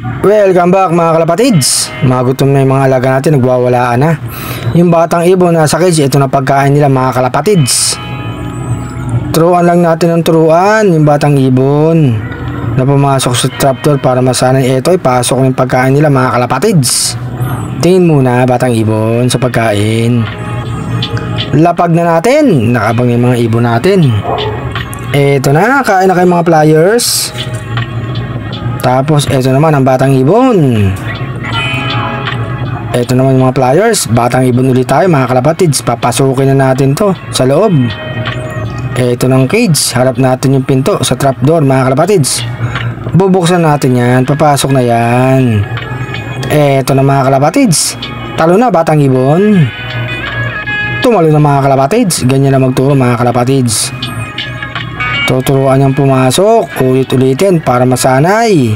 Welcome back mga kalapatids. Magutom na yung mga alaga natin, nagwawalaan na. Yung batang ibon nasa cage, ito na pagkain nila mga kalapatids. Turuan lang natin ng turuan yung batang ibon na pumasok sa trapdoor para masanay ito ipasok ng pagkain nila mga kalapatids. Tingin muna batang ibon sa pagkain. Lapag na natin, nakabang yung mga ibon natin. Ito na, kain na kayo mga flyers. Tapos ito naman ang batang ibon. Ito naman yung mga flyers. Batang ibon ulit tayo mga kalapatids. Papasukin na natin to sa loob. Ito ng cage. Harap natin yung pinto sa trapdoor mga kalapatids. Bubuksan natin yan. Papasok na yan. Ito na mga kalapatids. Talo na batang ibon. Tumalo na mga kalapatids. Ganyan na magturo mga kalapatids. Tuturuan niyang pumasok, ulit-ulitin para masanay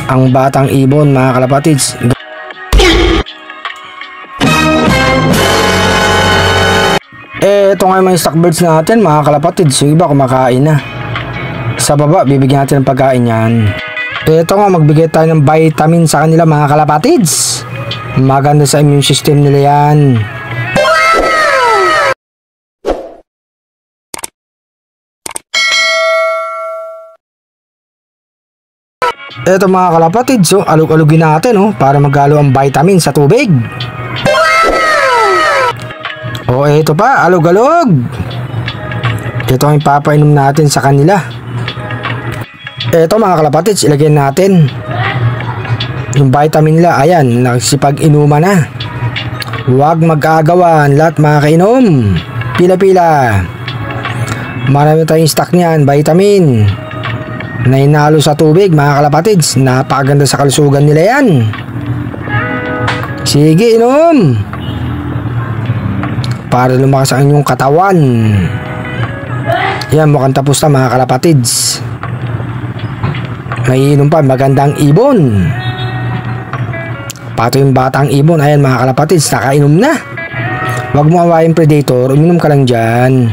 ang batang ibon mga kalapatids. Ito nga yung stock birds natin mga kalapatids. Yung iba kumakain na. Sa baba bibigyan natin ng pagkain yan. Ito nga, magbigay tayo ng vitamin sa kanila mga kalapatids. Maganda sa immune system nila yan. Ito mga kalapatids, alug-alugin natin para magalo ang vitamin sa tubig. Ito pa, alug-alug. Ito ang ipapainom natin sa kanila. Ito mga kalapatids, ilagay natin yung vitamin nila. Ayan, nagsipag-inuman na. Huwag mag-agawan, lahat mga kainom. Pila-pila. Marami tayong stock niyan, vitamin na inalo sa tubig mga kalapatids. Napakaganda sa kalusugan nila yan. Sige, inom para lumakas ang inyong katawan. Yan, mukhang tapos na mga kalapatids. May inom pa, magandang ibon. Pato yung batang ibon. Ayan mga kalapatids, nakainom na. Huwag mo awayin predator, uminom ka lang dyan.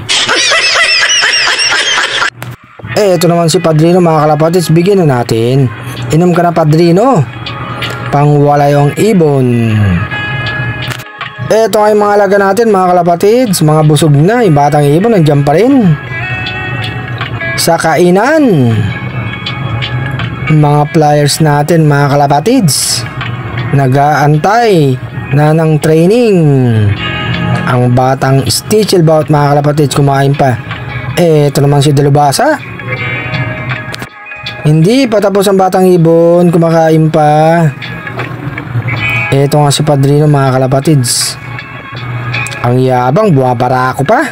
Ito naman si Padrino mga kalapatids, bigyan na natin. Inom ka na Padrino, pangwala yung ibon. Ito ay mga alaga natin mga kalapatids, mga busog na. Yung batang ibon nandiyan pa rin sa kainan. Mga flyers natin mga kalapatids, nag-aantay na ng training. Ang batang Stichelbout mga kalapatids kumain pa. Ito naman si Dalubasa. Hindi pa tapos ang batang ibon, kumakain pa. Ito nga si Padrino mga kalapatids. Ang yabang, buwabara ako pa.